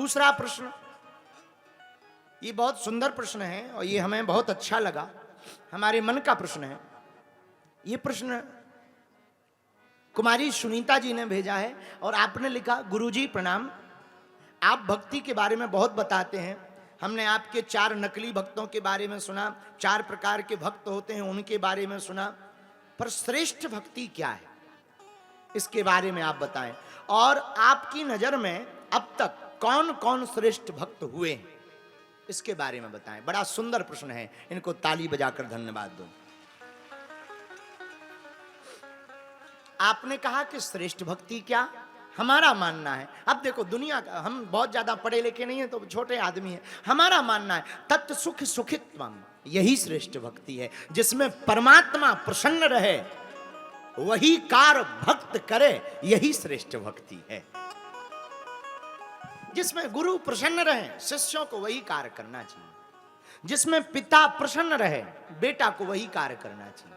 दूसरा प्रश्न, ये बहुत सुंदर प्रश्न है और ये हमें बहुत अच्छा लगा, हमारे मन का प्रश्न है। ये प्रश्न कुमारी सुनीता जी ने भेजा है और आपने लिखा, गुरुजी प्रणाम, आप भक्ति के बारे में बहुत बताते हैं। हमने आपके 4 नकली भक्तों के बारे में सुना, 4 प्रकार के भक्त होते हैं उनके बारे में सुना, पर श्रेष्ठ भक्ति क्या है इसके बारे में आप बताएं। और आपकी नजर में अब तक कौन कौन श्रेष्ठ भक्त हुए हैं इसके बारे में बताएं। बड़ा सुंदर प्रश्न है, इनको ताली बजाकर धन्यवाद दो। आपने कहा कि श्रेष्ठ भक्ति क्या, हमारा मानना है, अब देखो दुनिया का, हम बहुत ज्यादा पढ़े लिखे नहीं है तो छोटे आदमी है, हमारा मानना है तत् सुख सुखित्वम, यही श्रेष्ठ भक्ति है। जिसमें परमात्मा प्रसन्न रहे वही कार्य भक्त करे, यही श्रेष्ठ भक्ति है। जिसमें गुरु प्रसन्न रहे शिष्यों को वही कार्य करना चाहिए, जिसमें पिता प्रसन्न रहे बेटा को वही कार्य करना चाहिए।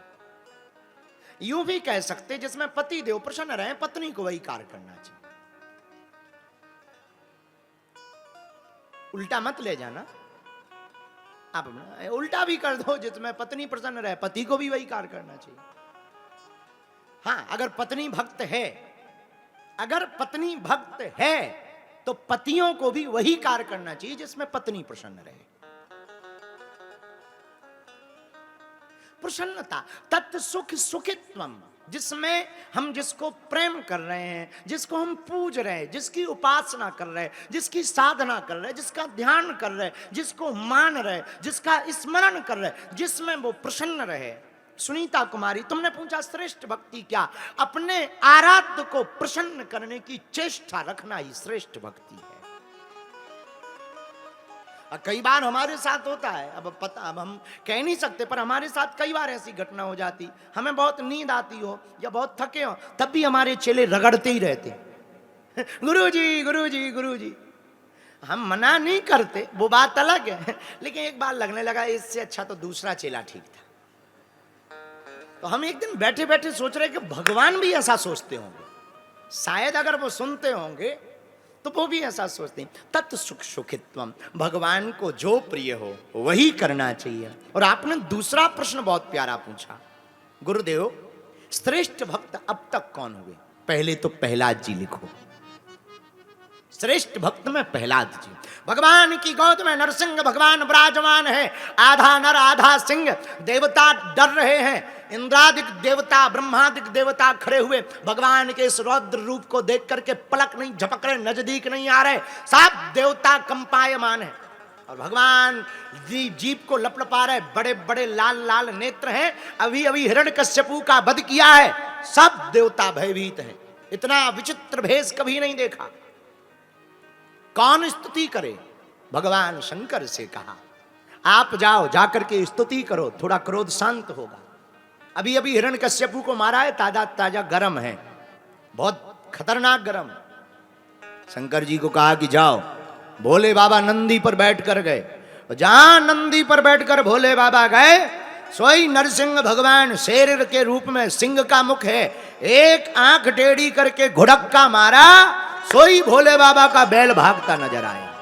यूं भी कह सकते जिसमें पति देव प्रसन्न रहे पत्नी को वही कार्य करना चाहिए। उल्टा मत ले जाना, आप उल्टा भी कर दो, जिसमें पत्नी प्रसन्न रहे पति को भी वही कार्य करना चाहिए। हाँ, अगर पत्नी भक्त है, अगर पत्नी भक्त है तो पतियों को भी वही कार्य करना चाहिए जिसमें पत्नी प्रसन्न रहे। प्रसन्नता तत् सुख सुखित्वम, जिसमें हम जिसको प्रेम कर रहे हैं, जिसको हम पूज रहे हैं, जिसकी उपासना कर रहे हैं, जिसकी साधना कर रहे हैं, जिसका ध्यान कर रहे हैं, जिसको मान रहे, जिसका स्मरण कर रहे, जिसमें वो प्रसन्न रहे। सुनीता कुमारी, तुमने पूछा श्रेष्ठ भक्ति क्या, अपने आराध्य को प्रसन्न करने की चेष्टा रखना ही श्रेष्ठ भक्ति है। कई बार हमारे साथ होता है, अब हम कह नहीं सकते, पर हमारे साथ कई बार ऐसी घटना हो जाती, हमें बहुत नींद आती हो या बहुत थके हो, तब भी हमारे चेले रगड़ते ही रहते गुरुजी गुरुजी गुरुजी। हम मना नहीं करते, वो बात अलग है, लेकिन एक बार लगने लगा इससे अच्छा तो दूसरा चेला ठीक था। तो हम एक दिन बैठे बैठे सोच रहे कि भगवान भी ऐसा सोचते होंगे, शायद अगर वो सुनते होंगे तो वो भी ऐसा सोचते हैं। तत् सुख सुखित्वम, भगवान को जो प्रिय हो वही करना चाहिए। और आपने दूसरा प्रश्न बहुत प्यारा पूछा, गुरुदेव श्रेष्ठ भक्त अब तक कौन हुए। पहले तो प्रहलाद जी लिखो, श्रेष्ठ भक्त में प्रहलाद जी। भगवान की गोद में नरसिंह भगवान विराजमान है, आधा नर आधा सिंह, देवता डर रहे हैं, इंद्रादिक देवता ब्रह्मादिक देवता खड़े हुए भगवान के इस रौद्र रूप को देख करके पलक नहीं झपक रहे, नजदीक नहीं आ रहे, सब देवता कंपायमान है और भगवान जीभ को लपलपा रहे, बड़े बड़े लाल लाल नेत्र हैं, अभी अभी हिरण्यकश्यपु का वध किया है, सब देवता भयभीत हैं। इतना विचित्र भेष कभी नहीं देखा। कौन स्तुति करे, भगवान शंकर से कहा आप जाओ, जाकर के स्तुति करो, थोड़ा क्रोध शांत होगा। अभी अभी हिरण्यकश्यपु को मारा है, ताजा ताजा गरम है, बहुत खतरनाक गरम। शंकर जी को कहा कि जाओ, भोले बाबा नंदी पर बैठ कर गए, जहां नंदी पर बैठकर भोले बाबा गए, सोई नरसिंह भगवान शेर के रूप में, सिंह का मुख है, एक आंख टेढ़ी करके घुड़क्का मारा, सोई भोले बाबा का बैल भागता नजर आया।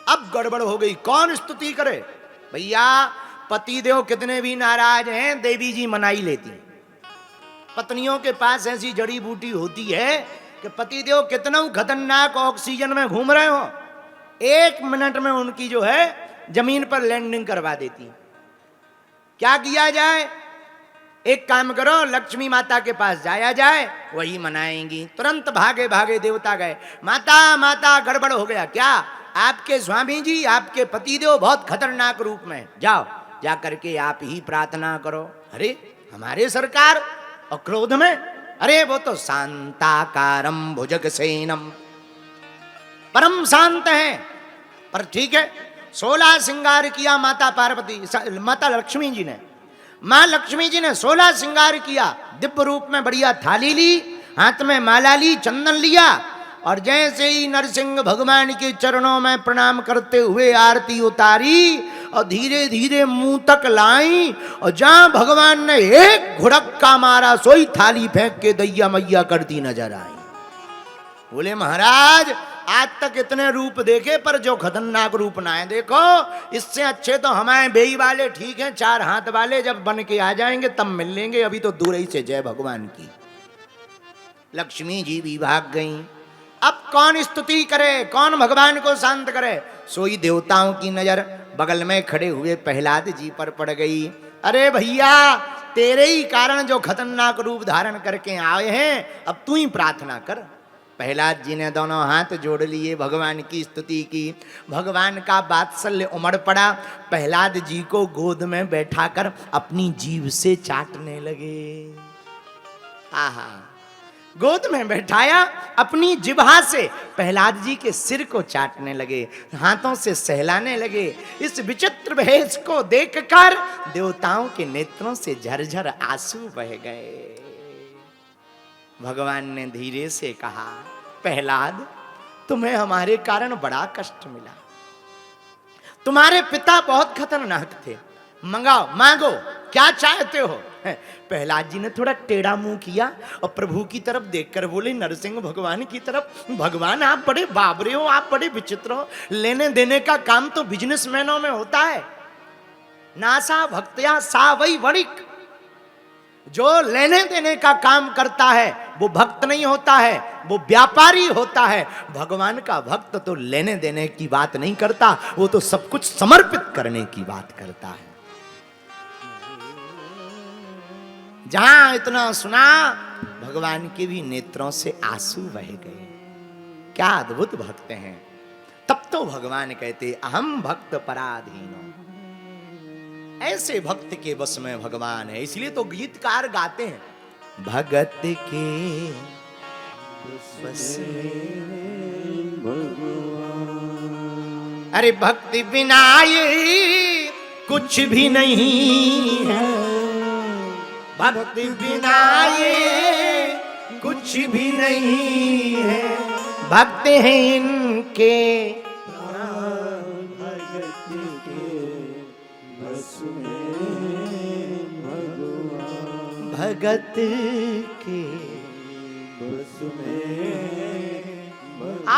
अब गड़बड़ हो गई, कौन स्तुति करे। भैया पतिदेव कितने भी नाराज हैं, देवी जी मनाई लेती। पत्नियों के पास ऐसी जड़ी बूटी होती है कि पतिदेव कितना खतरनाक ऑक्सीजन में घूम रहे हो, 1 मिनट में उनकी जो है जमीन पर लैंडिंग करवा देती। क्या किया जाए, एक काम करो, लक्ष्मी माता के पास जाया जाए, वही मनाएंगी। तुरंत भागे भागे देवता गए, माता माता गड़बड़ हो गया, क्या आपके स्वामी जी आपके पतिदेव बहुत खतरनाक रूप में, जाओ जा करके आप ही प्रार्थना करो। अरे हमारे सरकार, और क्रोध में, अरे वो तो शांताकारम भुजगसेनम, परम शांत है। पर ठीक है, 16 श्रृंगार किया माता पार्वती, माता लक्ष्मी जी ने, मां लक्ष्मी जी ने 16 श्रृंगार किया, दिव्य रूप में बढ़िया थाली ली, हाथ में माला ली, चंदन लिया, और जैसे ही नरसिंह भगवान के चरणों में प्रणाम करते हुए आरती उतारी और धीरे धीरे मुंह तक लाई, और जहां भगवान ने एक घुड़क्का मारा, सोई थाली फेंक के दैया मैया करती नजर आई। बोले महाराज आज तक इतने रूप देखे पर जो खतरनाक रूप ना है देखो। इससे अच्छे तो हमारे बेई वाले ठीक हैं, 4 हाथ वाले जब बन के आ जाएंगे तब मिल लेंगे, अभी तो दूर ही से जय भगवान की। लक्ष्मी जी भी भाग गईं। अब कौन स्तुति करे, कौन भगवान को शांत करे? सोई देवताओं की नजर बगल में खड़े हुए प्रहलाद जी पर पड़ गई। अरे भैया, तेरे ही कारण जो खतरनाक रूप धारण करके आए हैं, अब तू ही प्रार्थना कर। प्रहलाद जी ने दोनों हाथ जोड़ लिए, भगवान की स्तुति की। भगवान का वात्सल्य उमड़ पड़ा। प्रहलाद जी को गोद में बैठाकर अपनी जीभ से चाटने लगे। आहा, गोद में बैठाया, अपनी जिह्वा से प्रहलाद जी के सिर को चाटने लगे, हाथों से सहलाने लगे। इस विचित्र भेष को देखकर देवताओं के नेत्रों से झरझर आंसू बह गए। भगवान ने धीरे से कहा, प्रहलाद, तुम्हें हमारे कारण बड़ा कष्ट मिला। तुम्हारे पिता बहुत खतरनाक थे। मंगाओ, मांगो, क्या चाहते हो? प्रहलाद जी ने थोड़ा टेढ़ा मुंह किया और प्रभु की तरफ देखकर बोले, नरसिंह भगवान की तरफ, भगवान आप बड़े बाबरे हो, आप बड़े विचित्र हो। लेने देने का काम तो बिजनेसमैनों में होता है। नासा भक्त्या सा वही वणिक। जो लेने देने का काम करता है वो भक्त नहीं होता है, वो व्यापारी होता है। भगवान का भक्त तो लेने देने की बात नहीं करता, वो तो सब कुछ समर्पित करने की बात करता है। जहां इतना सुना, भगवान के भी नेत्रों से आंसू बह गए। क्या अद्भुत भक्त हैं। तब तो भगवान कहते, अहम भक्त पराधीनो। ऐसे भक्त के बस में भगवान है। इसलिए तो गीतकार गाते हैं, भगत के बस में भगवान। अरे भक्ति बिना ये कुछ भी नहीं है, भक्ति बिना ये कुछ भी नहीं है। भक्त हैं इनके भगत के बस में। आप